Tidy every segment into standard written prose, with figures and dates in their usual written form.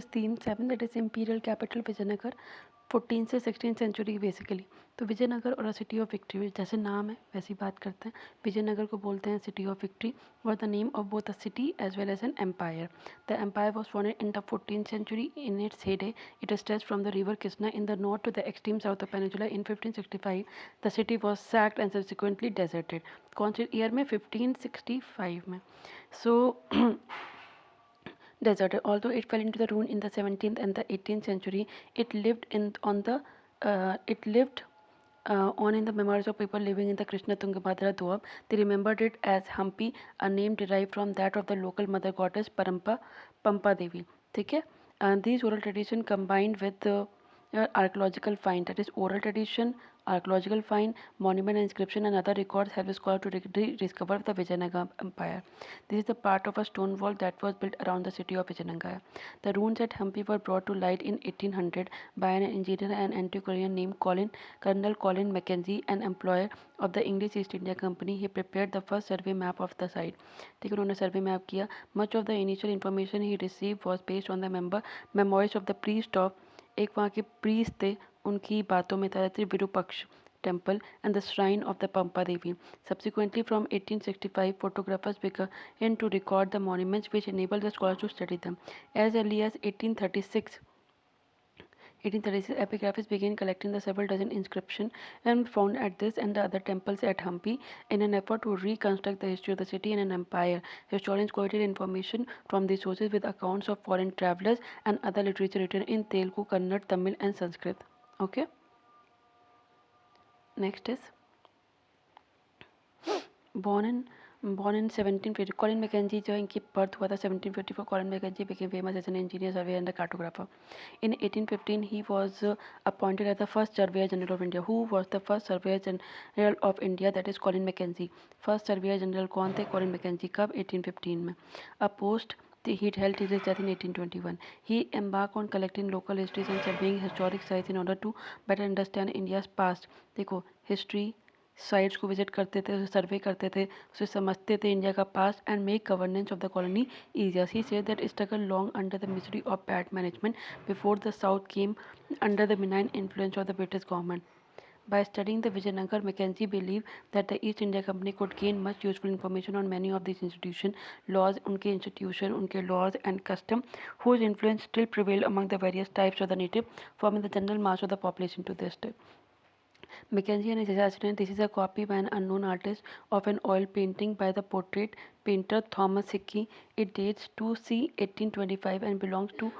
theme 7, that is imperial capital Vijayanagar, 14th से 16th century basically. तो विजयनगर और city of victory, जैसे नाम है वैसी बात करते हैं। विजयनगर को बोलते हैं सिटी ऑफ विक्ट्री, और the name of both a city as well as an empire. The empire was founded in the 14th century. In its heyday, it stretched from the river Krishna in the north to the extreme south of peninsula. In 1565, the city was sacked and subsequently deserted. कौन से year में? 1565 में। So deserted. Although it fell into the ruin in the 17th and the 18th century, it lived on in the memories of people living in the Krishna Tungabhadra Doab. They remembered it as Hampi, a name derived from that of the local mother goddess Pampa Devi. ठीक है? And these oral tradition combined with the archaeological find, that is oral tradition, archaeological find, monument inscription and other records help scholars to rediscover the Vijayanagar Empire. This is the part of a stone wall that was built around the city of Vijayanagar. The ruins at Hampi were brought to light in 1800 by an engineer and antiquarian named Colonel Colin Mackenzie, an employee of the English East India Company. He prepared the first survey map of the site. ठीक है, उन्होंने सर्वे map किया. Much of the initial information he received was based on the memoirs of the priest of, एक वहाँ के priest थे, उनकी बातों में था Virupaksha temple and the shrine of the Pampa Devi. Subsequently, from 1865, photographers began to record the monuments, which enabled the scholars to study them. As early as 1836, epigraphers began collecting the several dozen inscriptions and found at this and the other temples at Hampi in an effort to reconstruct the history of the city and an empire. Historians quoted information from these sources with accounts of foreign travelers and other literature written in Telugu, Kannada, Tamil, and Sanskrit. Okay. Next is born in 1750. Colin Mackenzie जो इनकी birth हुआ था 1754. Colin Mackenzie became famous as an engineer, surveyor and a cartographer. In 1815 he was appointed as the first surveyor general of India. Who was the first surveyor general of India? That is Colin Mackenzie. First surveyor general कौन थे? Colin Mackenzie. कब? 1815 में. A post he held till his death in 1821. He embarked on collecting local histories and surveying historic sites in order to better understand India's past. देखो history sites को visit करते थे, उसे सर्वे करते थे, उसे समझते थे इंडिया का past and make governance of the colony easier. He said that struggled long under the misery of bad management before the South came under the benign influence of the British government. By studying the Vijayanagar, Mackenzie believed that the East India Company could gain much useful information on many of these institutions, laws, उनके institution, उनके laws and custom, whose influence still prevailed among the various types of the native, forming the general mass of the population to this day. Mackenzie and his assistant. This is a copy by an unknown artist of an oil painting by the portrait painter Thomas Hickey. It dates to c. 1825 and belongs to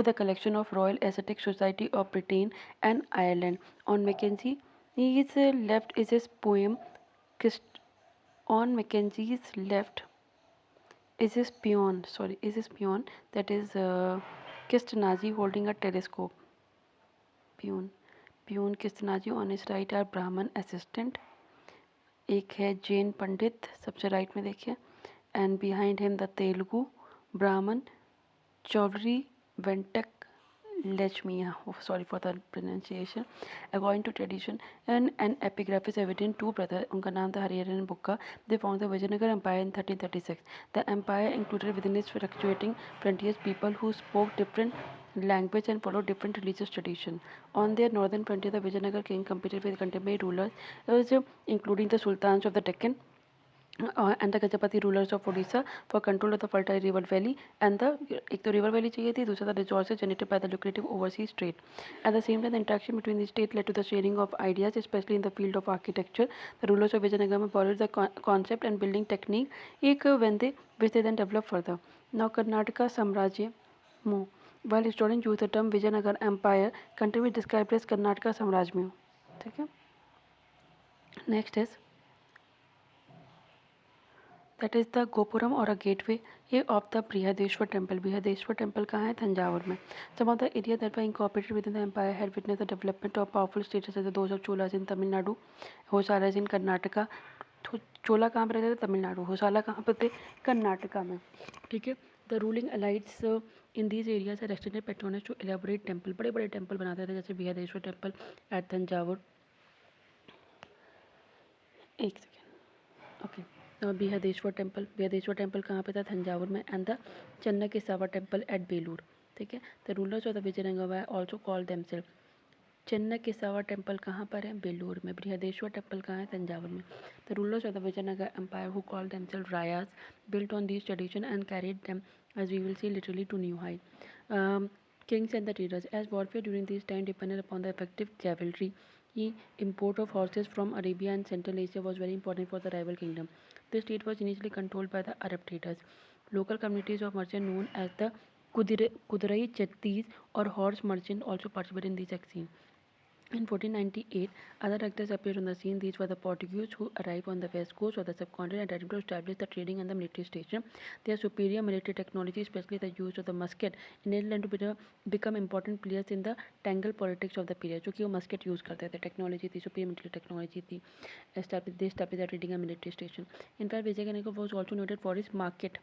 the collection of Royal Aesthetic Society of Britain and Ireland. On Mackenzie, his left is his poem. On Mackenzie's left is his peon. Is his peon, that is Kistanaji holding a telescope. Peon. Peon Kistanaji. On his right are Brahman assistant. एक है जैन पंडित सबसे right में देखिए, and behind him the Telugu ब्राह्मण Chaudhary वेंटक Lechmiya. Oh, sorry for the pronunciation. According to tradition, and an epigraph is evident. Two brothers, उनका नाम था हरिहरन बुक्का. They founded the Vijayanagar Empire in 1336. The empire included within its fluctuating frontiers people who spoke different language and followed different religious tradition. On their northern frontier, the Vijayanagar king competed with contemporary rulers, including the sultans of the Deccan and the Gajapati rulers of Odisha for control of the fertile river valley and the एक तो river valley चाहिए थी, दूसरा था resources generated by the lucrative overseas trade. At the same time, the interaction between the states led to the sharing of ideas, especially in the field of architecture. The rulers of Vijayanagar borrowed the concept and building technique which they then developed further. Now Karnataka Samrajya Mu. While historians use the term Vijayanagar Empire, country is described as Karnataka Samrajya. ठीक है. Next is that is the Gopuram or a gateway of the Brihadeshwar temple. Brihadeshwar temple कहाँ है? तंजावुर में. Some of the areas that were incorporated within the empire had witnessed the development of powerful states such as those of Cholas in Tamil Nadu, Hosalas in Karnataka. चोला कहाँ पे रहते थे? तमिलनाडु. होसाला कहाँ पे थे? कर्नाटका में. ठीक है. The ruling elites in these areas are extended patronage to elaborate temple. बड़े बड़े टेम्पल बनाते थे जैसे बिहादेश्वर टेम्पल एट तंजावुर. एक सेकेंड. ओके. बिहादेश्वर टेम्पल कहाँ पे था? तंजावुर में. एंड द चन्ना केसावा टेम्पल एट बेलूर. ठीक है। The rulers of the Vijayanagar also called themself. Chennakesava temple कहाँ पर है? बेलूर में। बृहदेश्वर टेम्पल कहाँ है? तंजावुर में। The rulers of the Vijayanagar empire who called themselves Rayas built on these tradition and carried them, as we will see, literally to new height. Kings and the traders, as warfare during this time depended upon the effective cavalry, the import of horses from Arabia and Central Asia was very important for the rival kingdom. The state was initially controlled by the Arab traders. Local communities of merchants known as the Kudurai Chettis or horse merchant also participated in this action. In 1498, other actors appeared on the scene. These were the Portuguese who arrived on the west coast of the subcontinent and tried to establish the trading and the military station. Their superior military technology, especially the use of the musket, enabled them to become important players in the Tangle politics of the period. क्योंकि वो musket use करते थे, technology थी, superior military technology थी, they established the trading and military station. In fact, Vijayanagar was also noted for its market,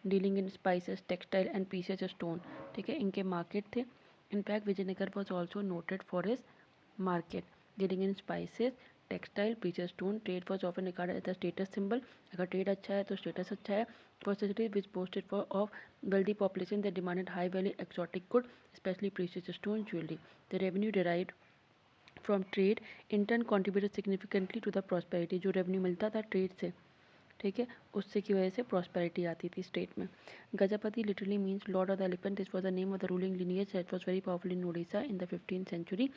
dealing in spices, textile and precious stone. ठीक है, इनके market थे. In fact, Vijayanagar was also noted for its market dealing in spices, textile, precious stone. Trade was often regarded as a status symbol. अगर trade अच्छा है तो status अच्छा है. For cities which boasted for of wealthy population that demanded high value exotic goods, especially precious stone jewelry. The revenue derived from trade in turn contributed significantly to the prosperity. जो revenue मिलता था trade से, ठीक है, उससे की वजह से प्रॉस्पेरिटी आती थी स्टेट में. Gajapati literally means Lord of the elephant. This was the name of the ruling lineage that was very powerful in Odisha in the 15th century.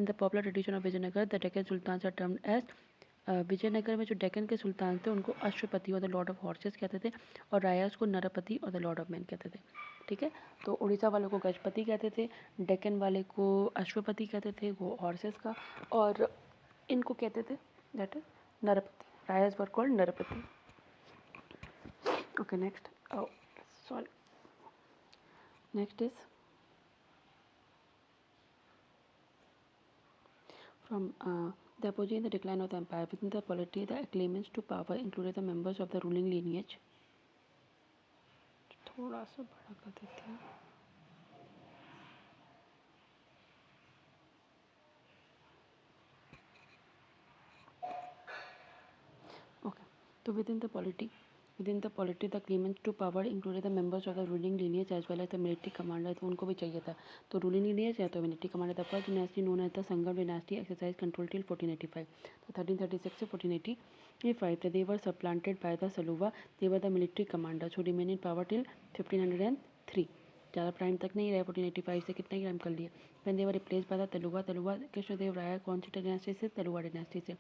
In the popular tradition of Vijayanagar, the Deccan sultans are termed as Vijayanagara में जो डेक्कन के सुल्तान थे उनको अश्वपति और the Lord of horses कहते थे, और रायास को नरपति और द लॉर्ड ऑफ मैन कहते थे. ठीक है, तो उड़ीसा वालों को गजपति कहते थे, डेक्कन वाले को अश्वपति कहते थे, वो हॉर्सेस का, और इनको कहते थे that is Narapati. Rayas were called Narapati. Okay, next. Oh, sorry. Next is from the apogee and the decline of the empire. Within the polity, the acclaimants to power included the members of the ruling lineage. थोड़ा सा बड़ा कर देते हैं. Okay, so within the polity the claimants to power included the members of the ruling lineage as well as the military commander. तो उनको भी चाहिए था, तो ruling lineage या तो military commander. The first dynasty known as the Sangam dynasty exercised control till 1485. तो 1336 से 1485 they were supplanted by the Saluva. They were the military commanders who remained in power till 1503. ज़्यादा prime तक नहीं रहे, 1485 से कितना ही टाइम कर लिए. When they were replaced by the Telugu. Krishnadeva राय कौन सी डायनेस्टी से? तेलुगा डायनेस्टी से.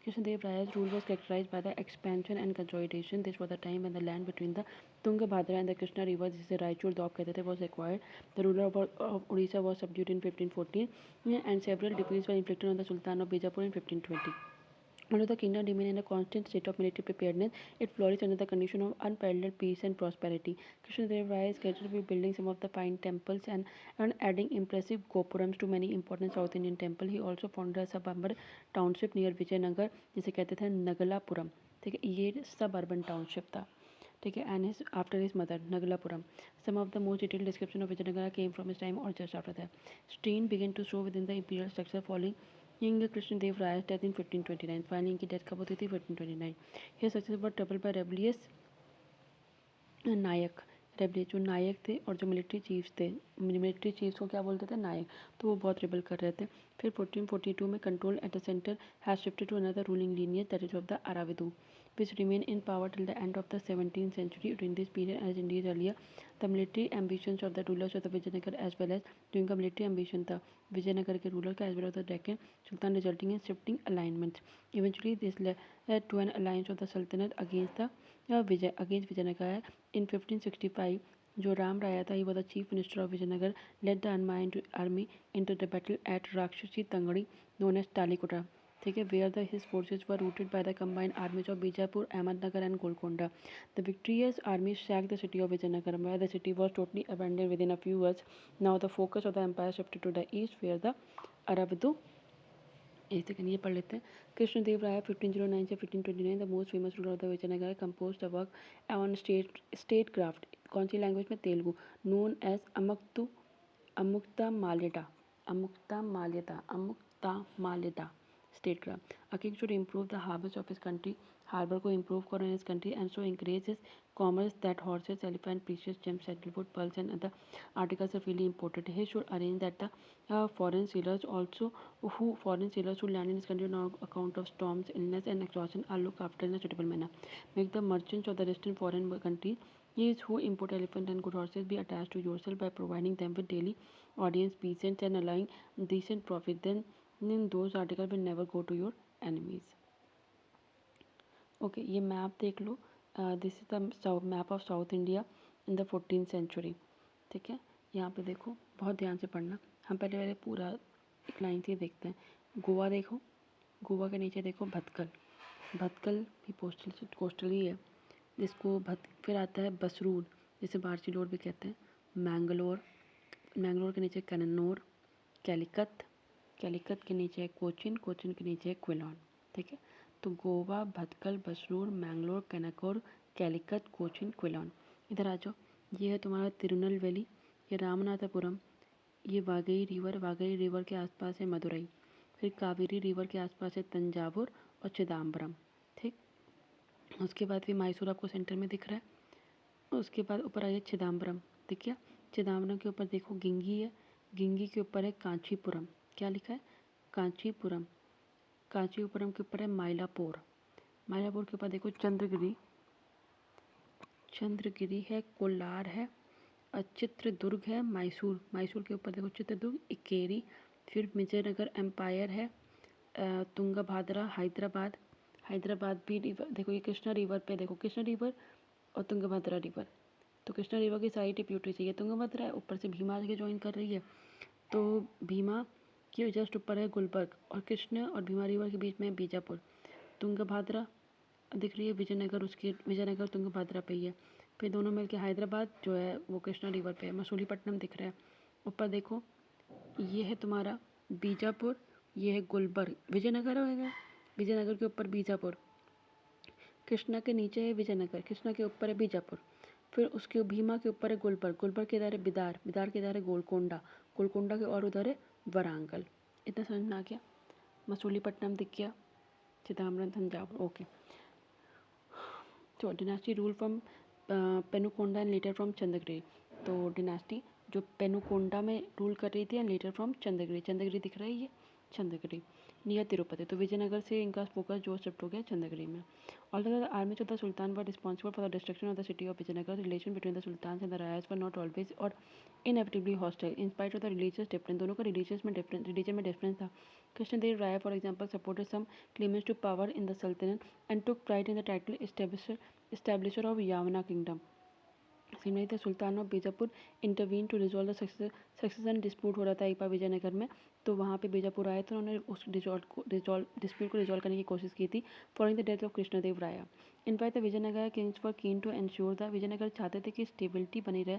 Krishnadeva राय's rule was characterized by the expansion and consolidation. This was the time when the land between the Tungabhadra and the Krishna river, जिसे Raichur dop कहते थे, was acquired. The ruler of Odisha was subdued in 1514 and several defeats were inflicted on the Sultan of Bijapur in 1520. Although the kingdom remained in a constant state of military preparedness, it flourished under the condition of unparalleled peace and prosperity. Krishnadev Raya is scheduled to be building some of the fine temples and adding impressive gopurams to many important South Indian temples. He also founded a suburban township near Vijayanagar, जिसे कहते थे नगलापुरम. ठीक है, ये suburban township था. ठीक है, and his after his mother Nagalapuram. Some of the most detailed description of Vijayanagara came from his time or just after that. Strain began to show within the imperial structure following Krishnadev Raya's death in 1529. Finally इनकी death कब होती थी? 1529. His successors were troubled by rebellious Nayak. Rebellious जो नायक थे और जो military chiefs थे, military chiefs को क्या बोलते थे? नायक. तो वो बहुत रिबल कर रहे थे. फिर 1442 में control at the centre has shifted to another ruling lineage that is of the Aravidu, which remained in power till the end of the 17th century. During this period, as indicated earlier, the military ambitions of the rulers of the Vijayanagar as well as during the military ambition the Vijayanagar के ruler का as well as the Deccan Sultan, resulting in shifting alignments. Eventually, this led to an alliance of the Sultanate against the against Vijayanagar in 1565. जो राम राया था, he was the chief minister of Vijayanagar, led the unmanned army into the battle at Rakshasi Tangadi, known as Talikota. ठीक है, where his forces were routed by the combined armies of Bijapur, Ahmednagar and Golconda. The victorious army sacked the city of Vijayanagar, where the city was totally abandoned within a few years. Now the focus of the empire shifted to the east, where the Aravidu. एक second ये पढ़ लेते हैं. कृष्णदेव राय 1509 से 1529, the most famous ruler of the Vijayanagar, compose the work on statecraft. कौन सी language में? Telugu. Known as Amuktamalyada. Amuktamalyada. statecraft. A king should improve the harbours of his country, harbor को improve करो in his country, and so encourage his commerce that horses, elephant, precious gems, sandalwood, pearls, and other articles are freely imported. He should arrange that the foreign sailors who land in his country on account of storms, illness, and exhaustion are looked after in a suitable manner. Make the merchants of the distant foreign countries, these who import elephant and good horses, be attached to yourself by providing them with daily audience, peasants, and allowing decent profit. Then those articles will never go to your enemies. Okay ये map देख लो. This is the map of south India in the 14th century. ठीक है, यहाँ पे देखो, बहुत ध्यान से पढ़ना. हम पहले पहले पूरा एक लाइन से देखते हैं. गोवा देखो, गोवा के नीचे देखो भटकल. भटकल भी कोस्टल ही है, जिसको फिर आता है बसरूर, जिसे बार्सिलोर भी कहते हैं. मैंगलोर, मैंगलोर के नीचे कन्नौर. कैलिकत, कैलिकत के नीचे है कोचिन, कोचिन के नीचे है क्विलॉन. ठीक है, तो गोवा, भटकल, बसरूर, मैंगलोर, कनकौर, कैलिकत, कोचिन, क्विलॉन. इधर आ जाओ. ये है तुम्हारा तिरुनेलवेली, ये रामनाथपुरम, ये वागई रिवर, वागई रिवर के आसपास है मदुरई. फिर कावेरी रिवर के आसपास है तंजावुर और चिदम्बरम. ठीक, उसके बाद फिर मैसूर आपको सेंटर में दिख रहा है. उसके बाद ऊपर आइए चिदम्बरम. दिख गया. चिदम्बरम के ऊपर देखो गिंगी है, गिंगी के ऊपर है कांचीपुरम. क्या लिखा है? कांचीपुरम. कांचीपुरम के ऊपर है माइलापुर. माइलापुर के ऊपर देखो चंद्रगिरी, चंद्रगिरी है, कोलार है, चित्रदुर्ग है, मैसूर, मैसूर के ऊपर देखो चित्रदुर्ग, इकेरी. फिर विजयनगर एम्पायर है, तुंगभद्रा, हैदराबाद. हैदराबाद भी रिवर देखो, ये कृष्णा रिवर पे देखो, कृष्णा रिवर और तुंगभद्रा रिवर. तो कृष्णा रिवर की सारी ट्रिब्यूटरी चाहिए. तुंगभद्रा है, ऊपर से भीमा आगे ज्वाइन कर रही है, तो भीमा के जस्ट ऊपर है गुलबर्ग, और कृष्ण और भीमा रिवर के बीच में है बीजापुर. तुंगभद्रा दिख रही है विजयनगर, उसके विजयनगर तुंगभद्रा पे ही है. फिर दोनों मिलके हैदराबाद जो है वो कृष्णा रिवर पे है. मसूलीपट्टनम दिख रहा है. ऊपर देखो, ये है तुम्हारा बीजापुर, ये है गुलबर्ग. विजयनगर होगा, विजयनगर के ऊपर बीजापुर. कृष्णा के नीचे है विजयनगर, कृष्णा के ऊपर है बीजापुर. फिर उसके भीमा के ऊपर है गुलबर्ग, गुलबर्ग के इधर है बिदार, बिदार के इधर है गोलकोंडा, गोलकोंडा के और उधर है वरांगल. इतना समझ में आ गया. मसूलीपट्टनम दिख गया, चिदम्बरम, तंजावुर. ओके. तो dynasty rule from Penukonda and later from Chandragiri. तो डिनास्टी जो पेनुकोंडा में रूल कर रही थी and later from Chandragiri. Chandragiri दिख रहा है ये, चंद्रगिरी नियर तिरुपति. तो विजयनगर से इनका फोकस जो शिफ्ट हो गया चंद्रगिरी में. Although the armies of the Sultan were responsible for the destruction of the city of Vijayanagar, the relation between the sultans and the rayas were not always or inevitably hostile. In spite of the religious difference, दोनों का religion में difference था. Krishnadev Raya, for example, supported some claimants to power in the Sultanate and took pride in the title establisher of Yavana kingdom. Similarly, the Sultan of Bijapur intervened to resolve the succession dispute हो रहा था एक बार विजयनगर में. तो वहाँ पे बीजापुर आए थे, उन्होंने उस डिस्प्यूट को रिजॉल्व करने की कोशिश की थी following the death of Krishnadeva Raya. In fact the Vijayanagar kings were keen to ensure the Vijayanagar चाहते थे कि स्टेबिलिटी बनी रहे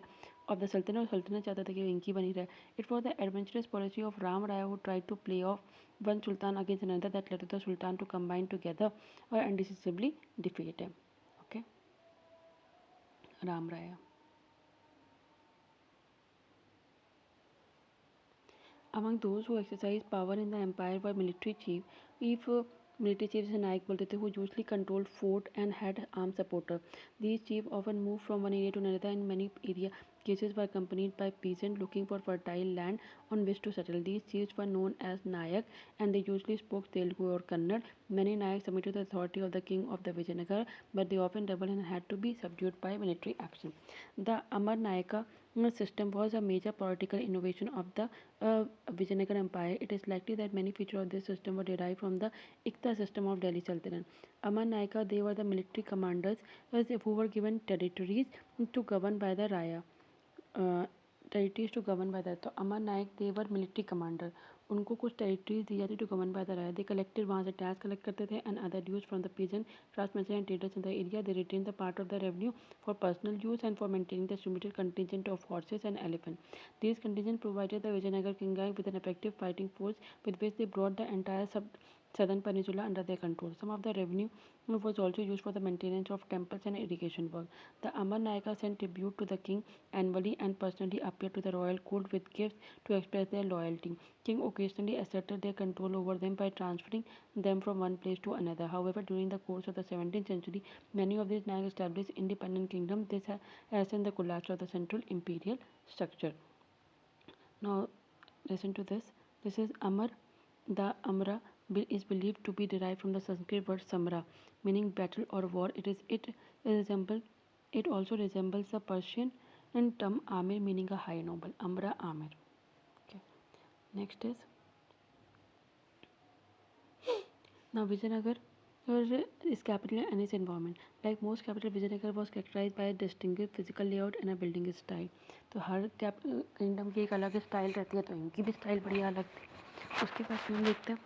ऑफ द सल्तनत, और सल्तनत चाहता था कि इनकी बनी रहे. It was the adventurous policy of Rama Raya who try to play off one sultan against another that led the sultan to combine together और indecisively defeat him. Okay, Rama Raya. Among those who exercised power in the empire were military chief. If military chiefs से नायक बोलते थे, who usually controlled fort and had armed supporter. These chiefs often moved from one area to another. In many cases were accompanied by peasants looking for fertile land on which to settle. These chiefs were known as Nayak, and they usually spoke Telugu or Kannada. Many Nayaks submitted to the authority of the king of the Vijayanagar, but they often rebelled and had to be subdued by military action. The Amar Nayaka system was a major political innovation of the Vijayanagar Empire. It is likely that many features of this system were derived from the Ikta system of Delhi Sultanate. Amar Naika, they were the military commanders who were given territories to govern by the Raya. Territories to govern by the. तो अमर नायक दे वर military commander, उनको कुछ territories दी जाती to govern by the Raya. They collected, वहाँ से tax collect करते थे and other dues from the peasant craftsmen and traders in the area. They retain the part of the revenue for personal use and for maintaining the limited contingent of horses and elephant. These contingents provided the Vijayanagar king with an effective fighting force with which they brought the entire southern peninsula under their control. Some of the revenue was also used for the maintenance of temples and irrigation work. The Amar Nayaka sent tribute to the king annually and personally appeared to the royal court with gifts to express their loyalty. King occasionally asserted their control over them by transferring them from one place to another. However, during the course of the 17th century, many of these Nayak established independent kingdoms. This has seen the collapse of the central imperial structure. Now, listen to this. This is Amar. The Amra is believed to be derived from the Sanskrit word Samra, meaning battle or war. It also resembles the Persian and term Amir, meaning a high noble. Amra Amir. Okay. Next now Vijayanagar is capital and its environment. Like most capital, Vijayanagar was characterized by a distinguished physical layout and a building style. तो हर kingdom की एक अलग style रहती है, तो इनकी भी style बड़ी अलग थी. उसके बाद हम देखते हैं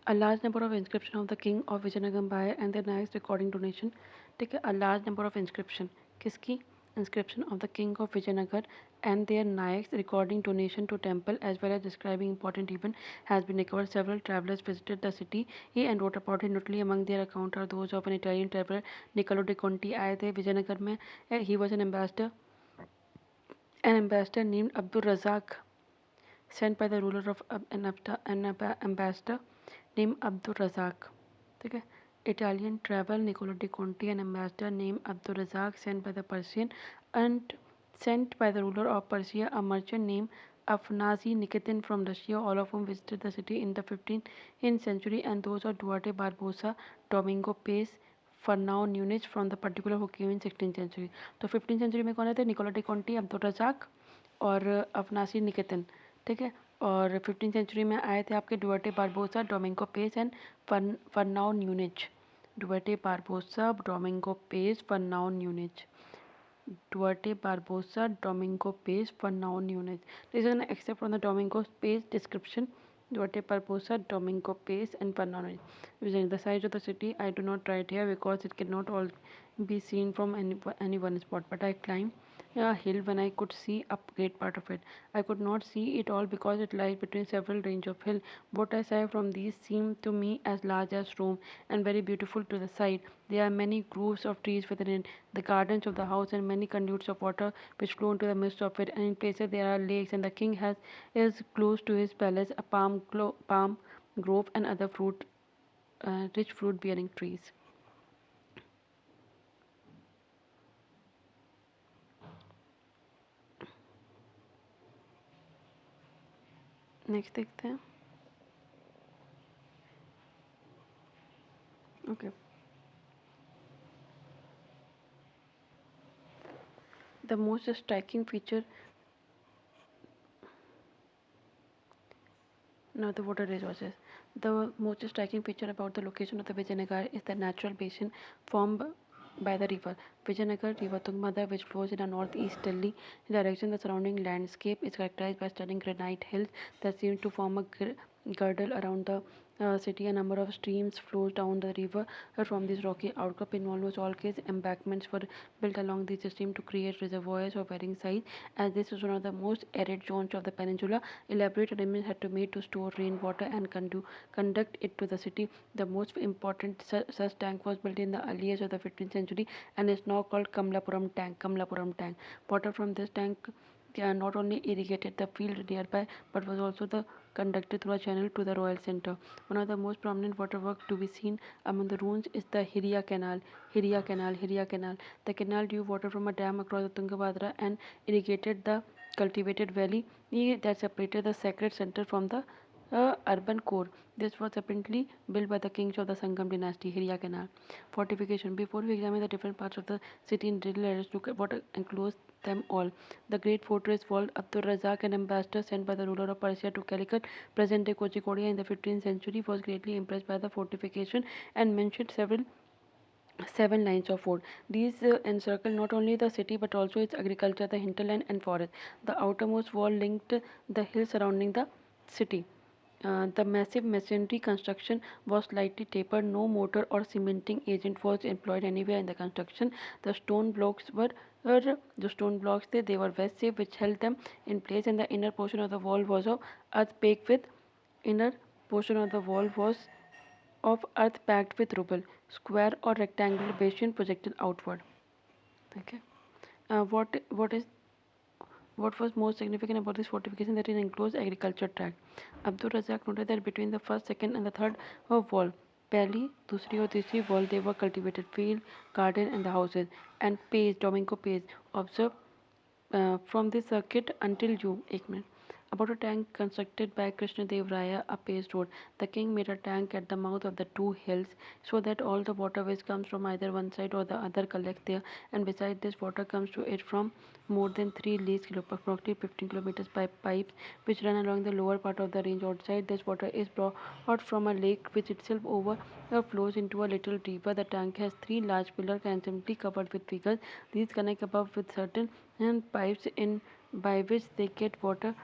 a large number of inscription of the king of Vijayanagar Empire and their Nayaks recording donation. ठीक है, a large number of inscription किसकी inscription of the king of Vijayanagar and their Nayaks recording donation to temple as well as describing important event has been recovered. Several travelers visited the city and wrote about it. Notably among their account are those of an Italian traveler Niccolo de Conti आए थे विजयनगर में. He was an ambassador named Abdul Razak sent by the ruler of an ambassador named Abdul Razak. ठीक है, Italian travel Niccolo de Conti, an ambassador named Abdul Razak sent by the Persian and sent by the ruler of Persia, a merchant named Afnazi Nikitin from Russia, all of whom visited the city in the 15th century, and those are Duarte Barbosa, Domingo Pace, Fernão Nunes from the particular who came in 16th century. तो 15th century में कौन थे? Nicola D कॉन्टी, Abdul Razzaq और अफनासी निकेतन. ठीक है, और 15th century में आए थे आपके Duarte Barbosa, Domingo Paes and Fernao Nuniz. Duarte Barbosa, Domingo Paes, Fernao Nuniz. Duarte Barbosa, Domingo Pace, Fernão Nunes. This is an except from the Domingo Pace description. Duarte Barbosa, Domingo Pace, and Fernão Nunes. The size of the city, I do not write here because it cannot all be seen from any one spot. But I climbed a hill when I could see a great part of it. I could not see it all because it lies between several range of hill. What I saw from these seemed to me as large as Rome and very beautiful to the sight. There are many groves of trees within it, the gardens of the house, and many conduits of water which flow into the midst of it. And in places there are lakes, and the king is close to his palace a palm grove and other rich fruit bearing trees. Next देखते हैं. Okay, the most striking feature. Now the water resources. The most striking feature about the location of the Vijayanagar is the natural basin formed by the river Vijayanagar, river Tungmada, which flows in a northeasterly direction. The surrounding landscape is characterized by stunning granite hills that seem to form a girdle around the city. A number of streams flows down the river from this rocky outcrop. In almost all cases, embankments were built along this stream to create reservoirs of varying size. As this is one of the most arid zones of the peninsula, elaborate arrangements had to be made to store rainwater and conduct it to the city. The most important such tank was built in the early years of the 15th century and is now called Kamlapuram Tank. Kamlapuram Tank. Water from this tank not only irrigated the field nearby but was also conducted through a channel to the royal center. One of the most prominent waterworks to be seen among the ruins is the Hiria Canal. Hiria Canal. The canal drew water from a dam across the Tungabhadra and irrigated the cultivated valley that separated the sacred center from the urban core. This was apparently built by the kings of the Sangam dynasty. Hiria Canal. Fortification. Before we examine the different parts of the city in detail, let us look at what enclosed them all. The great fortress wall. Abdul Razak, an ambassador sent by the ruler of Persia to Calicut, present-day Kozhikode in the 15th century, was greatly impressed by the fortification and mentioned seven lines of fort. These encircle not only the city but also its agriculture, the hinterland and forest. The outermost wall linked the hills surrounding the city. The massive masonry construction was slightly tapered. No mortar or cementing agent was employed anywhere in the construction. The stone blocks were और जो stone blocks थे they were well safe which held them in place, and the inner portion of the wall was of earth packed with inner portion of the wall was of earth packed with rubble, square or rectangular bastion projected outward. Okay. What is what was most significant about this fortification that it enclosed agriculture tract? Abdul Razak noted that between the first, second, and the third wall, पहली, दूसरी और तीसरी wall, they were cultivated field, garden, and the houses. And Page, Domingo Page, observed from the circuit until you. एक minute. About a tank constructed by Krishnadev Raya up Page Road. The king made a tank at the mouth of the two hills so that all the waterways comes from either one side or the other collect there, and beside this water comes to it from more than 3 leagues, approximately 15 kilometers by pipes which run along the lower part of the range. Outside this water is brought from a lake which itself overflows into a little river. The tank has 3 large pillars handsomely covered with figures. These connect above with certain pipes in by which they get water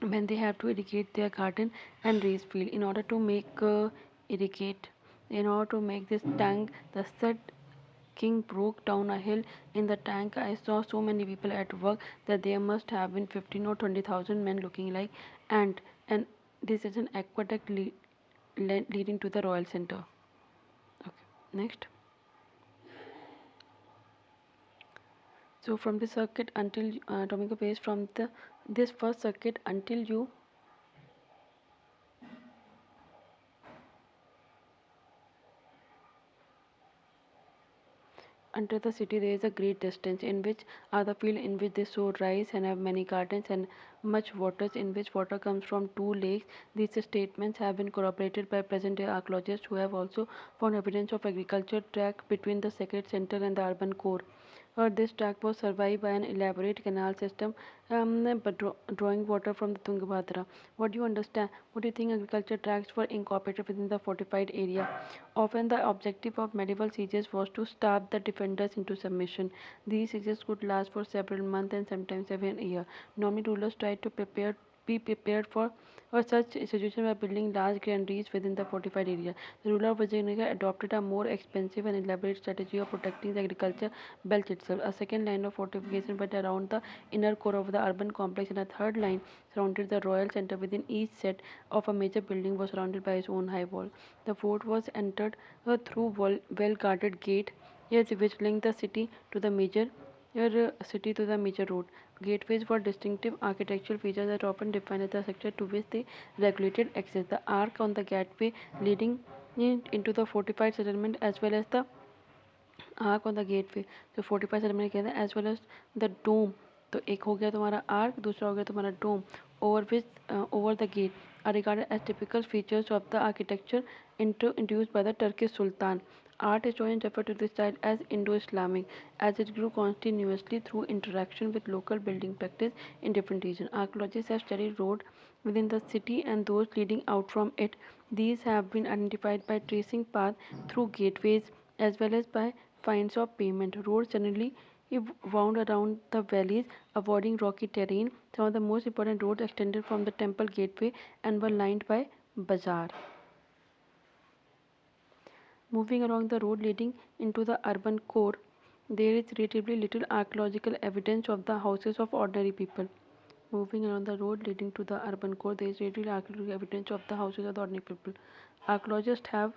when they have to irrigate their garden and raise field. Irrigate in order to make this tank, the said king broke down a hill in the tank. I saw so many people at work that there must have been 15 or 20,000 men looking like ant, and this is an aqueduct leading to the royal center. Okay, next. So from the circuit until Domingo Base, from the this first circuit until you enter the city, there is a great distance in which are the field in which they sow rice and have many gardens and much waters in which water comes from 2 lakes. These statements have been corroborated by present day archaeologists who have also found evidence of agriculture tract between the sacred center and the urban core. This tract was survived by an elaborate canal system, but drawing water from the Tungabhadra. What do you understand? What do you think agriculture tracts were incorporated within the fortified area? Often the objective of medieval sieges was to starve the defenders into submission. These sieges could last for several months and sometimes even a year. Normally rulers tried to be prepared for such situation by building large granaries within the fortified area. The ruler of Vijayanagara adopted a more expensive and elaborate strategy of protecting the agriculture belt itself. A second line of fortification went around the inner core of the urban complex, and a third line surrounded the royal center. Within each set of a major building was surrounded by its own high wall. The fort was entered through well-guarded gate, yes, which linked the city to the major road. Gateways were distinctive architectural features that often defined the sector to which they regulated access. The arc on the gateway leading into the fortified settlement, as well as the arch on the gateway, जो 45 centimetre कहते हैं, as well as the dome. तो एक हो गया तुम्हारा arc, दूसरा हो गया तुम्हारा dome over the gate are regarded as typical features of the architecture introduced by the Turkish Sultan. Art historians refer to this style as Indo-Islamic, as it grew continuously through interaction with local building practice in different regions. Archaeologists have studied roads within the city and those leading out from it. These have been identified by tracing paths through gateways as well as by finds of pavement. Roads generally wound around the valleys, avoiding rocky terrain. Some of the most important roads extended from the temple gateway and were lined by bazaar. Moving along the road leading into the urban core, there is relatively little archaeological evidence of the houses of ordinary people. Moving along the road leading to the urban core, there is relatively archaeological evidence of the houses of the ordinary people. Archaeologists have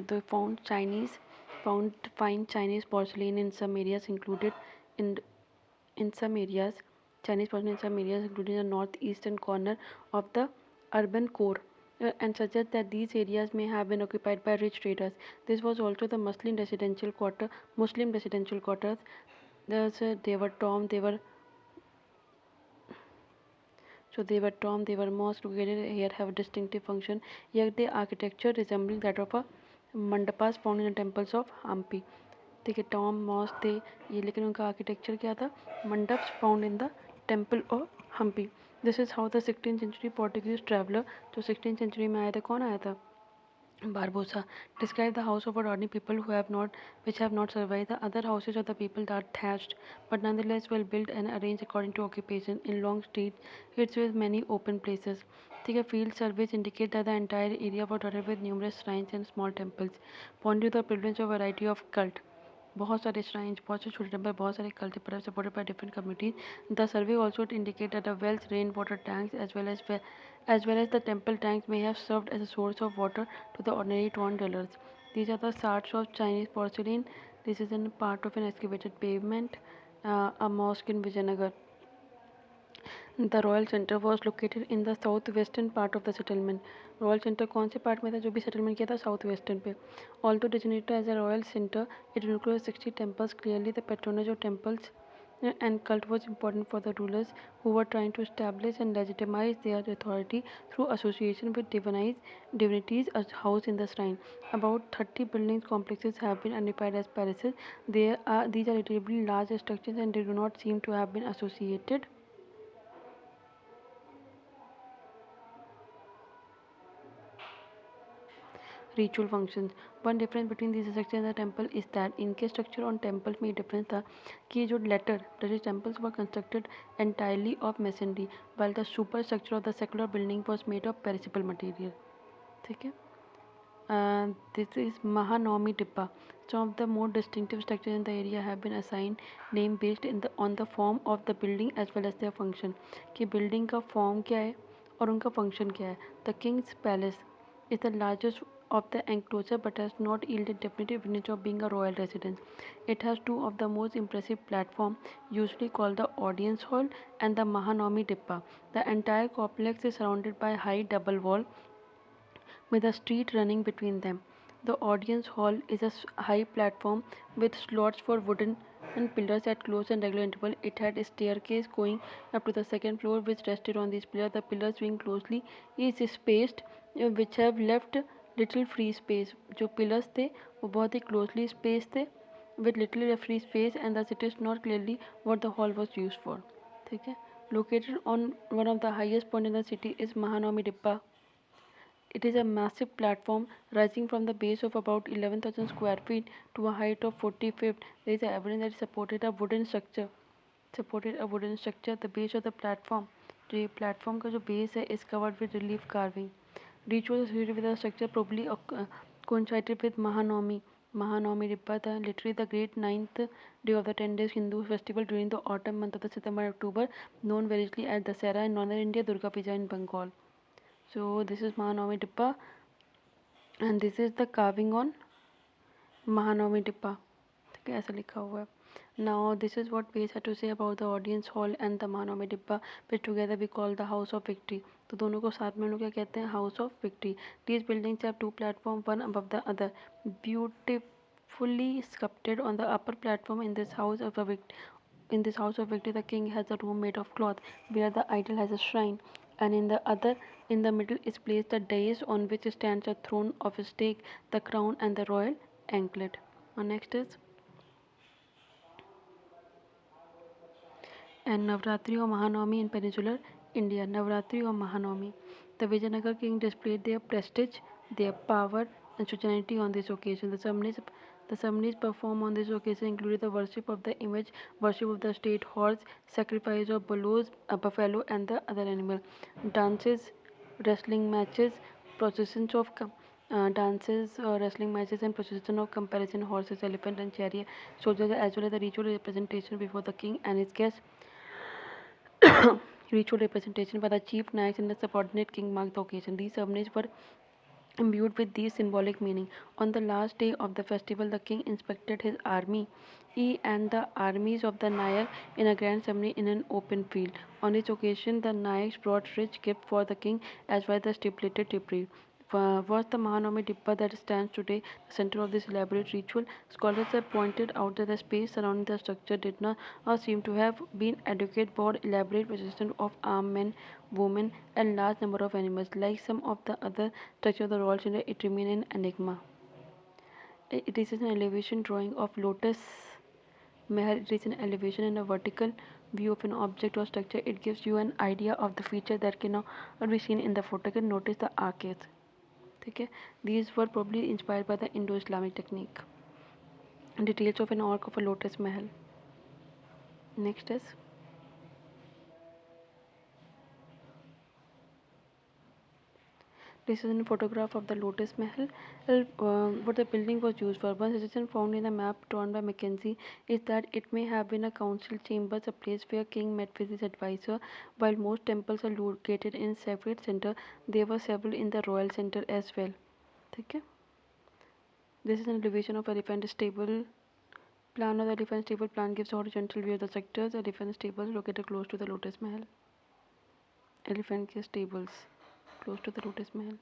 they found fine Chinese porcelain in some areas included in in some areas Chinese porcelain in some areas including the northeastern corner of the urban core, and suggest that these areas may have been occupied by rich traders. This was also the Muslim residential quarters. They were tombs, they were mosques located here have a distinctive function, yet the architecture resembling that of a mandapas found in the temples of Hampi. ठीक है, Tom mask थे ये, लेकिन उनका architecture क्या था? Mandapas found in the temple of Hampi. This is how the 16th century Portuguese traveler, जो 16th century में आया था, कौन आया था? Barbosa described the house of ordinary people which have not survived. The other houses of the people are thatched, but nonetheless well built and arranged according to occupation in long streets, it's with many open places. The field surveys indicate that the entire area was dotted with numerous shrines and small temples, pointing to the prevalence of a variety of cult. बहुत सारे shrines, बहुत से छोटे temple, बहुत सारे cultic perhaps supported by different communities. The survey also indicated that the wells, rainwater tanks, as well as the temple tanks may have served as a source of water to the ordinary town dwellers. These are the shards of Chinese porcelain. This is in part of an excavated pavement, a mosque in Vijayanagar. The royal centre was located in the south western part of the settlement. Royal centre कौन से part में था जो भी settlement किया था? South western पे. Also designated as a royal centre, it include 60 temples. Clearly the patronage of temples and cult was important for the rulers who were trying to establish and legitimize their authority through association with divinities housed in the shrine. About 30 building complexes have been identified as palaces. These are relatively large structures and they do not seem to have been associated ritual functions. One difference between these structures and the temple is that इनके structure और temples में ये difference था कि जो latter that is temples were constructed entirely of masonry while the superstructure of the secular building was made of perishable material. ठीक है. This is Mahanami Dibba. Some of the more distinctive structures in the area have been assigned name based on the form of the building as well as their function. कि building का form क्या है और उनका function क्या है. The King's Palace is the largest of the enclosure but has not yielded definitive evidence of being a royal residence. It has two of the most impressive platforms, usually called the Audience Hall and the Mahanami Dibba. The entire complex is surrounded by high double wall with a street running between them. The audience hall is a high platform with slots for wooden and pillars at close and regular intervals. It had a staircase going up to the second floor which rested on these pillars. The pillars being closely is spaced, which have left little free space. जो pillars थे वो बहुत ही closely spaced थे with little free space and thus it is not clearly what the hall was used for. ठीक है. Located on one of the highest point in the city is Mahanami Dibba. It is a massive platform rising from the base of about 11,000 square feet to a height of 40 feet. There is evidence that it supported a wooden structure. The base of the platform, जो ये platform का जो base है, is covered with relief carving. Rituals associated with the structure probably coincided with Mahanami. Mahanami Dibba, literally the great ninth day of the 10 days Hindu festival during the autumn month of the September and October, known variously as Dasara in northern India, Durga Puja in Bengal. So this is Mahanami Dibba and this is the carving on Mahanami Dibba. ठीक है, ऐसा लिखा हुआ है. Now this is what Page had to say about the audience hall and the Mahanami Dibba, which together we call the House of Victory. तो दोनों को साथ में हम लोग क्या कहते हैं? House of Victory. These buildings have two platforms, one above the other, beautifully sculpted on the upper platform. In this house of victory, the king has a room made of cloth where the idol has a shrine, and in the middle is placed the dais on which stands a throne of stake, the crown, and the royal anklet. Next is and Navratri or Mahanavami in peninsular India. Navratri or Mahanavami. The Vijayanagar king displayed their prestige, their power, and sovereignty on this occasion. The ceremonies performed on this occasion included the worship of the image, worship of the state horse, sacrifice of buffalo, and the other animal, dances, wrestling matches, processions of wrestling matches, and procession of comparison horses, elephant, and chariot soldiers, as well as the ritual representation before the king and his guests. Ritual representation by the chief knights and the subordinate king marked the occasion. These ceremonies were imbued with these symbolic meaning. On the last day of the festival, the king inspected his army and the armies of the Nayak in a grand ceremony in an open field. On this occasion, the Nayaks brought rich gifts for the king as well as the stipulated tribute. Was the Mahanami Dibba that stands today the center of this elaborate ritual? Scholars have pointed out that the space surrounding the structure did not seem to have been adequate for elaborate procession of armed men, women, and large number of animals. Like some of the other structures of the royal center, it remains an enigma. It is an elevation drawing of Lotus Mahal. It is an elevation and a vertical view of an object or structure. It gives you an idea of the feature that cannot be seen in the photo. You can notice the arcades. ठीक है. These were probably inspired by the Indo-Islamic technique. Details of an arc of a lotus mahal. Next is, this is a photograph of the Lotus Mahal. What the building was used for. One suggestion found in the map drawn by Mackenzie is that it may have been a council chambers, a place where king met with his advisor. While most temples are located in separate center, there were several in the royal center as well. Okay. This is an elevation of elephant stable. Plan of the elephant stable plan gives a horizontal view of the sectors. Elephant stables located close to the Lotus Mahal. Elephant stables close to the Lotus Mahal.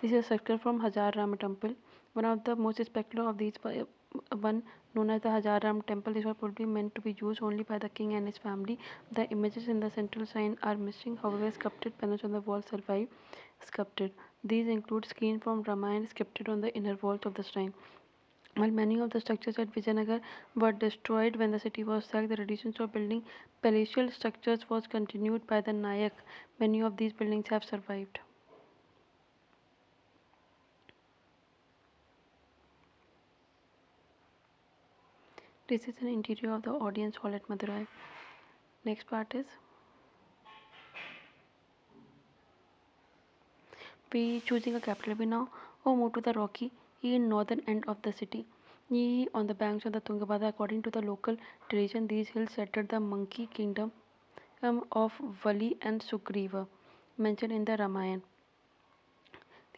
This is a circle from Hajar Ram temple. One of the most spectacular of these, one known as the Hajar Ram temple, is probably meant to be used only by the king and his family. The images in the central shrine are missing, however, sculpted panels on the wall survive sculpted. These include scenes from Ramayana sculpted on the inner walls of the shrine. While many of the structures at Vijayanagar were destroyed when the city was sacked, the traditions of building palatial structures was continued by the Nayak. Many of these buildings have survived. This is an interior of the audience hall at Madurai. Next part is, we choosing a capital. We now move to the rocky northern end of the city. On the banks of the Tungabhadra, according to the local tradition, these hills sheltered the monkey kingdom of Vali and Sugriva, mentioned in the Ramayana.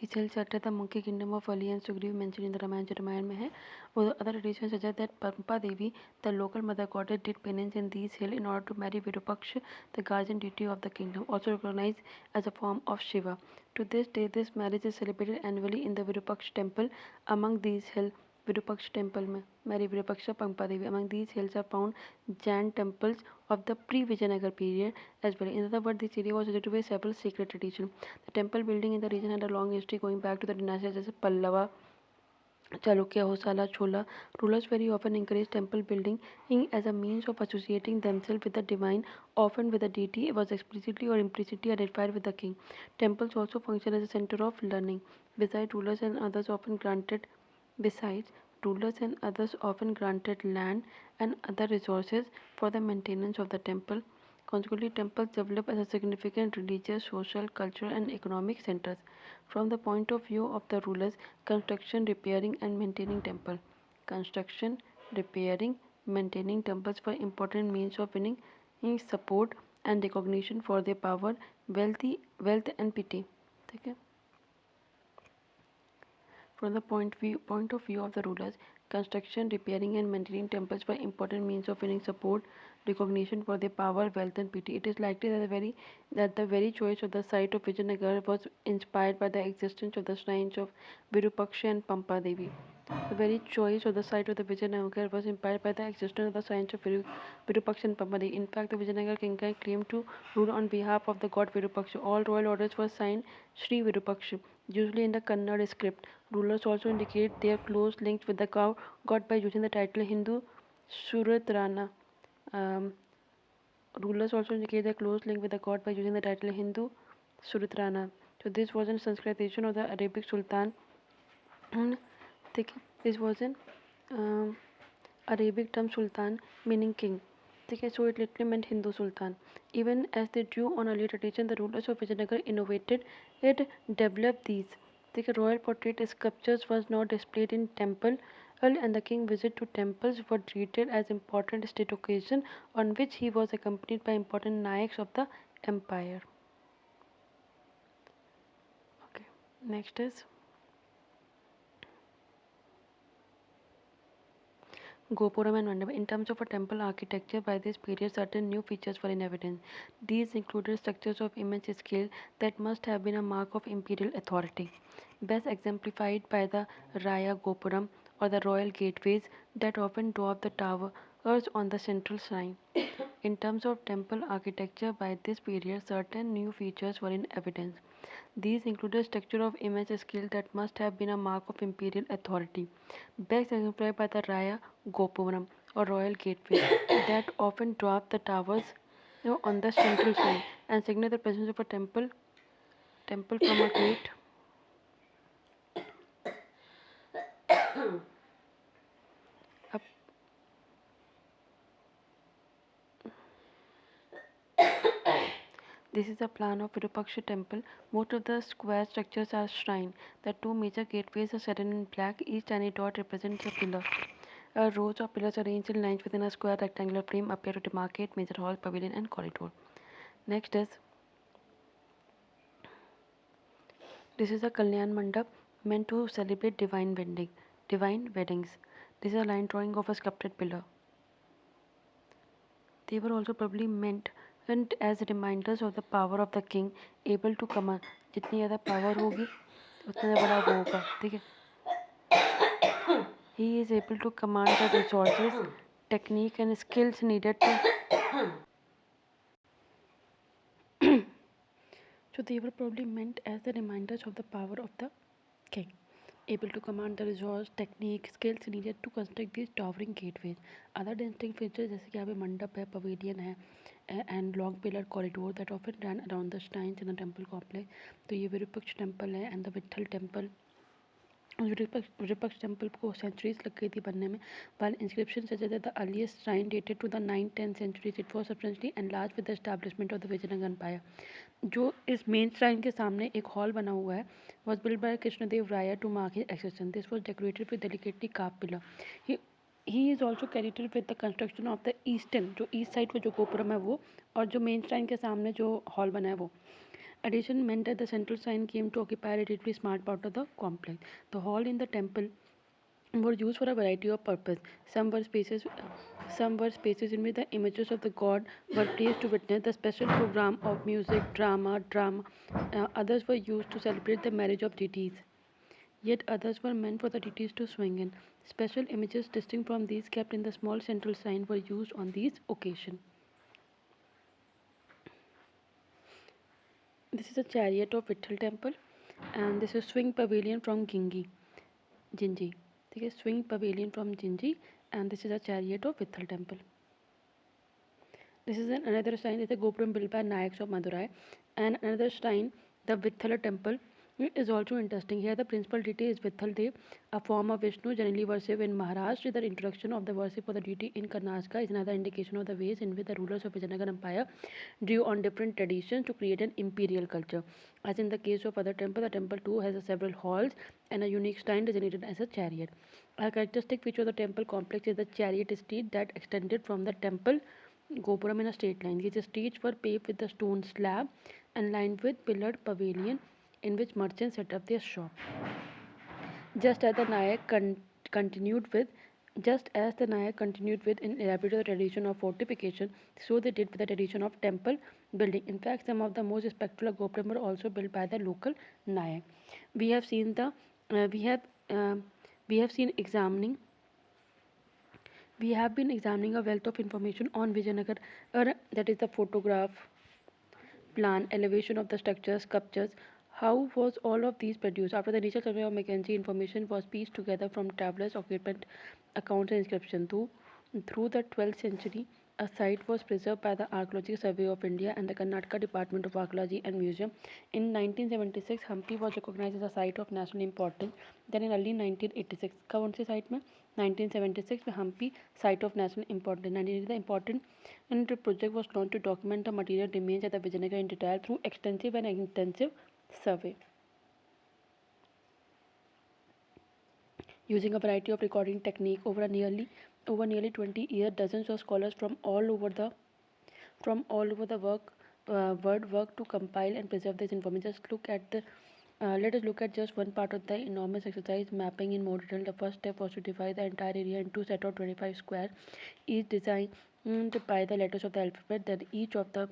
These hills shelter the monkey kingdom of Ali and Sugriv mentioned in the Ramayana में है. Other traditions suggest that Pampa Devi, the local mother goddess, did penance in these hills in order to marry Virupaksha, the guardian deity of the kingdom, also recognized as a form of Shiva. To this day, this marriage is celebrated annually in the Virupaksha temple. Among these hills, Virupaksha temple में Mary Virupaksha Pampa Devi. Among these hills are found Jain temples of the pre-Vijayanagar period as well. In other words, this area was associated with several sacred traditions. The temple building in the region had a long history going back to the dynasties such as Pallava, Chalukya, Hosala, Chola. Rulers very often encouraged temple building as a means of associating themselves with the divine, often with the deity was explicitly or implicitly identified with the king. Temples also function as a center of learning. Besides, rulers and others often granted land and other resources for the maintenance of the temple. Consequently, temples develop as a significant religious, social, cultural, and economic centers. From the point of view of the rulers, construction, repairing, and maintaining temple. Construction, repairing, maintaining temples were important means of winning support and recognition for their power, wealth and piety. Okay. From the point of view of the rulers, construction, repairing, and maintaining temples were important means of winning support, recognition for their power, wealth, and piety. It is likely that the very choice of the site of Vijayanagar was inspired by the existence of the shrines of Virupaksha and Pampa Devi. The very choice of the site of the Vijayanagar was inspired by the existence of the science of Virupaksha and Pampa Devi. In fact, the Vijayanagar king claimed to rule on behalf of the god Virupaksha. All royal orders were signed Sri Virupaksha, usually in the Kannada script. Rulers also indicate their close links with the god by using the title Hindu Suratrana. Um, Rulers also indicate their close link with the god by using the title Hindu Suratrana. So this was a Sanskritization of the Arabic Sultan. This was an um, Arabic term sultan meaning king. So it literally meant Hindu sultan. Even as they drew on earlier tradition, the rulers of Vijayanagar innovated it, developed these. Royal portrait sculptures was now displayed in temple, and the king visit to temples were treated as important state occasion on which he was accompanied by important nayaks of the empire. Okay, next is Gopuram and Mandapa. In terms of a temple architecture, by this period, certain new features were in evidence. These included structures of immense scale that must have been a mark of imperial authority, best exemplified by the Raya Gopuram or the royal gateways that often dwarf the towers on the central shrine. In terms of temple architecture, by this period, certain new features were in evidence. These included a structure of immense scale that must have been a mark of imperial authority, best exemplified by the Raya Gopuram or royal gateway that often dwarfed the towers on the central shrine and signal the presence of a temple from a gate. Up. This is a plan of Virupaksha temple. Most of the square structures are shrine. The two major gateways are set in black. Each tiny dot represents a pillar. Rows of pillars arranged in lines within a square rectangular frame appear to demarcate major hall, pavilion, and corridor. Next is this is a Kalyan Mandap meant to celebrate divine weddings. This is a line drawing of a sculpted pillar. They were also probably meant and as reminders of the power of the king able to command. जितनी ज़्यादा power होगी उतना बड़ा वो होगा ठीक है. He is able to command the resources, technique and skills needed to so they were probably meant as the reminders of the power of the king, able to command the resource, technique, skills needed to construct these towering gateways. Other distinct features जैसे कि यहाँ पे मंडप है, pavilion है, and long pillar corridor that often ran around the shrines in the temple complex. तो ये Virupaksha temple है and the Vitthal temple. Virupaksha temple को centuries लग गई थी बनने में, while inscriptions suggest that the earliest shrine dated to the 9th-10th centuries. It was substantially enlarged with the establishment of the Vijayanagara Empire. जो इस मेन श्राइन के सामने एक हॉल बना हुआ है was built by Krishnadev Raya to mark his accession. This was decorated with delicately carved pillar. He is also credited with the construction of the eastern जो east side पर जो गोपुरम है वो और जो मेन श्राइन के सामने जो हॉल बना है वो. Addition meant that the central shrine came to occupy a relatively small part of the complex. The hall in the temple were used for a variety of purposes. Some were spaces in which the images of the god were placed to witness the special program of music, drama. Others were used to celebrate the marriage of deities. Yet others were meant for the deities to swing in. Special images distinct from these kept in the small central shrine were used on these occasions. This is a chariot of Vitthal temple and this is swing pavilion from Jinji. ठीक है, swing pavilion from Jinji and this is a chariot of Vitthal temple. This is another shrine. It's a Gopuram built by Nayaks of Madurai and another shrine, the Vithala temple, is also interesting. Here the principal deity is Vitthal Dev, a form of Vishnu generally worshipped in Maharashtra. The introduction of the worship of the deity in Karnataka is another indication of the ways in which the rulers of Vijayanagara Empire drew on different traditions to create an imperial culture. As in the case of other temples, the temple too has several halls and a unique shrine designated as a chariot. A characteristic feature of the temple complex is the chariot street that extended from the temple Gopuram in a straight line. These streets were paved with a stone slab and lined with pillared pavilion in which merchants set up their shop. Just as the Nayak continued with in elaborating the tradition of fortification, so they did with the tradition of temple building. In fact, some of the most spectacular Gopuram were also built by the local Nayak. We have seen the we have seen examining we have been examining a wealth of information on Vijayanagar, that is the photograph, plan, elevation of the structures, sculptures. How was all of these produced? After the initial survey of Mackenzie, information was pieced together from tablets, occupant accounts, and inscriptions. Through the 12th century, a site was preserved by the Archaeological Survey of India and the Karnataka Department of Archaeology and Museum. In 1976, Hampi was recognized as a site of national importance. Then in early 1986, कौन से site में? 1976 में Hampi site of national importance. 1980 the important and the project was launched to document the material remains at the Vijayanagara in detail through extensive and intensive survey. Using a variety of recording technique over nearly 20 years, dozens of scholars from all over the world work to compile and preserve this information. Let us look at just one part of the enormous exercise, mapping in more detail. The first step was to divide the entire area into set of 25 squares, each designed by the letters of the alphabet. Then each of the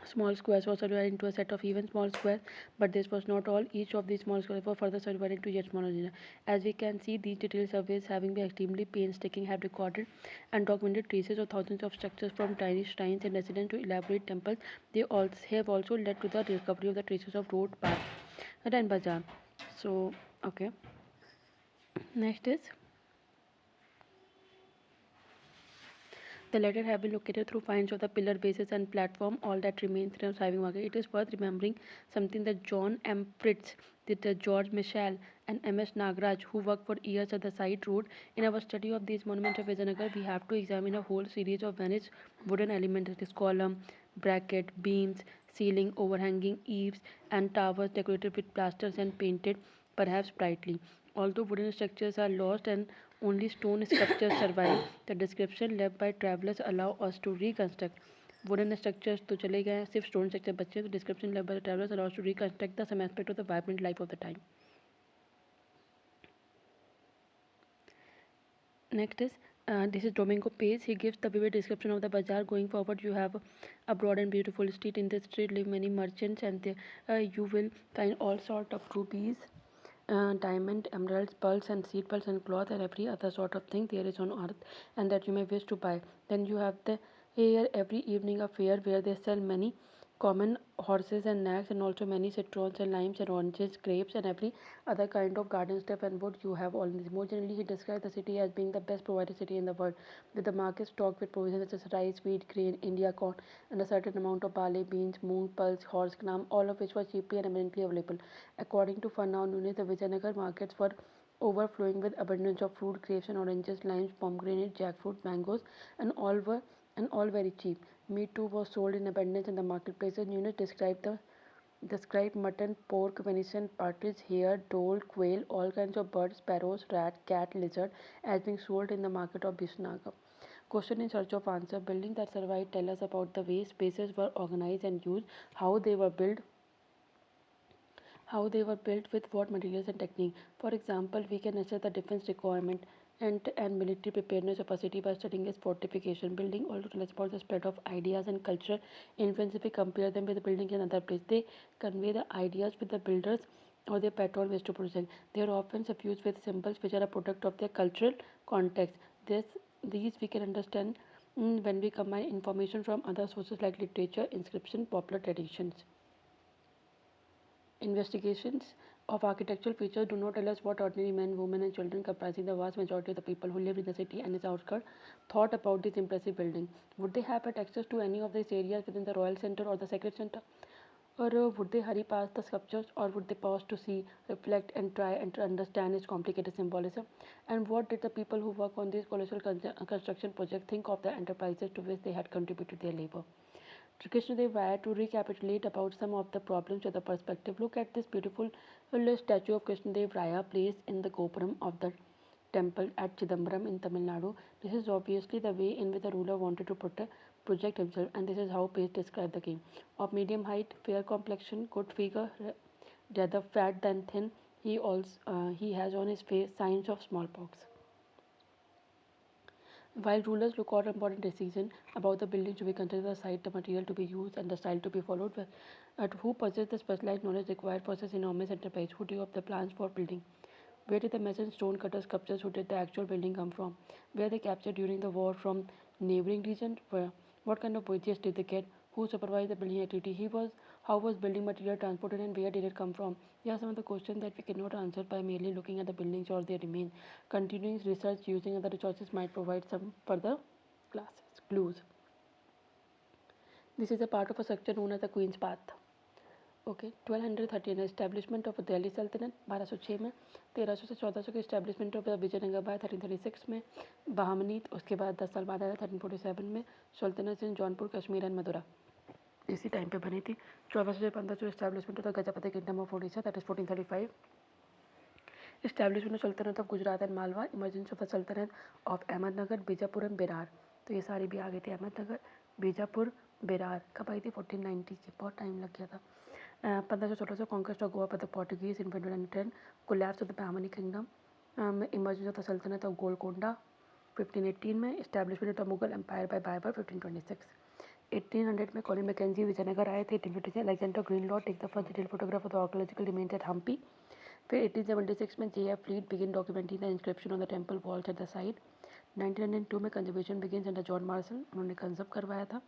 small squares was subdivided into a set of even small squares, but this was not all. Each of these small squares were further subdivided into yet smaller units. As we can see, these detailed surveys, having been extremely painstaking, have recorded and documented traces of thousands of structures from tiny shrines and residences to elaborate temples. They also have also led to the discovery of the traces of road, paths, and bazaar. So, okay. Next is The latter have been located through finds of the pillar bases and platform, all that remains in a thriving market. It is worth remembering something that John M. Fritz, George Michel, and M.S. Nagaraj, who worked for years at the site, wrote. In our study of these monuments of Vijayanagar, we have to examine a whole series of vanished wooden elements, that is column, bracket, beams, ceiling, overhanging eaves, and towers decorated with plasters and painted, perhaps brightly. Although wooden structures are lost and only stone sculptures survive, the description left by travelers allow us to reconstruct wooden structures तो चले गए सिर्फ stone structure बचे तो description left by the travelers allow us to reconstruct the some aspect of the vibrant life of the time. Next is this is Domingo Pace. He gives the vivid description of the bazaar. Going forward, you have a broad and beautiful street. In this street live many merchants, and you will find all sort of rubies, diamond, emeralds, pearls, and seed pearls, and cloth, and every other sort of thing there is on earth, and that you may wish to buy. Then you have the here every evening a fair where they sell many common horses and nags, and also many citrons and limes and oranges, grapes, and every other kind of garden stuff and wood you have all these. More generally, he described the city as being the best provided city in the world, with the market stocked with provisions such as rice, wheat, grain, India corn, and a certain amount of barley, beans, moong, pulse, horse, gram, all of which was cheaply and abundantly available. According to Fernand Nunes, the Vijayanagar markets were overflowing with abundance of fruit, grapes and oranges, limes, pomegranate, jackfruit, mangoes, and all very cheap. Meat too was sold in abundance in the marketplaces. Nunes described mutton, pork, venison, partridge, hare, dhole, quail, all kinds of birds, sparrows, rat, cat, lizard as being sold in the market of Bisnagar. Question in search of answer. Buildings that survive tell us about the way spaces were organized and used, how they were built with what materials and technique. For example, we can assess the defense requirement and military preparedness of a city by studying its fortification. Building also tell us about the spread of ideas and cultural influence. If we compare them with the building in another place, they convey the ideas with the builders or their patron wish to project. They are often suffused with symbols which are a product of their cultural context. These we can understand when we combine information from other sources like literature, inscription, popular traditions. Investigations of architectural features do not tell us what ordinary men, women, and children comprising the vast majority of the people who lived in the city and its outskirts thought about this impressive building. Would they have had access to any of these areas within the royal center or the sacred center? Or would they hurry past the sculptures, or would they pause to see, reflect, and try and to understand its complicated symbolism? And what did the people who work on these colossal construction projects think of the enterprises to which they had contributed their labor? Krishnadev Raya, to recapitulate about some of the problems with the perspective, look at this beautiful statue of Krishnadev Raya placed in the Gopuram of the temple at Chidambaram in Tamil Nadu. This is obviously the way in which the ruler wanted to project himself, and this is how Page described the king. Of medium height, fair complexion, good figure, rather fat than thin. He has on his face signs of smallpox. While rulers look out important decisions about the building to be considered, the site, the material to be used, and the style to be followed, who possessed the specialized knowledge required for such enormous enterprise? Who drew up the plans for building? Where did the masons, stone cutters, sculptors who did the actual building come from? Were they captured during the war from neighboring regions? What kind of wages did they get? Who supervised the building activity? How was building material transported, and where did it come from? These are some of the questions that we cannot answer by merely looking at the buildings or their remains. Continuing research using other resources might provide some further clues. This is a part of a structure known as the Queen's Path. Okay 1213 establishment of Delhi सल्तनत 1206 में 1300 से 1400 के establishment of Vijayanagar bye 1336 में बहामनीत उसके बाद 10 साल बाद आया 1347 में सुल्तानत सिंह जौनपुर कश्मीर एंड मदुरा इसी टाइम पे बनी थी 1400 से 1500 establishment of the Gajapati kingdom of Odisha that is 1435 establishment of सल्तनत of Gujarat and Malwa emergence of the सल्तनत ऑफ अहमदनगर बीजापुर एंड बेरार तो ये सारी भी आ गई थी अहमदनगर बीजापुर बेरार कब आई थी 1490 की बहुत टाइम लग गया था 1516 conquest of Goa by the Portuguese in 1510 collapse of the Bahmani kingdom emergence of the Sultanate of Golconda 1518 में establishment of the Mughal Empire by Babar 1526 1800 में कॉलिन मैकेंजी विजयनगर आए थे 1856 Alexander Greenlaw take the first detail photograph of the archaeological remains at Hampi फिर 1876 में J F. Fleet begin documenting the inscription on the temple walls at the site 1902 में conservation begins under John Marshall उन्होंने conserve करवाया था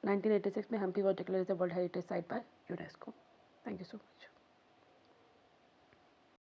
1986 में Hampi was declared as a world heritage site by UNESCO thank you so much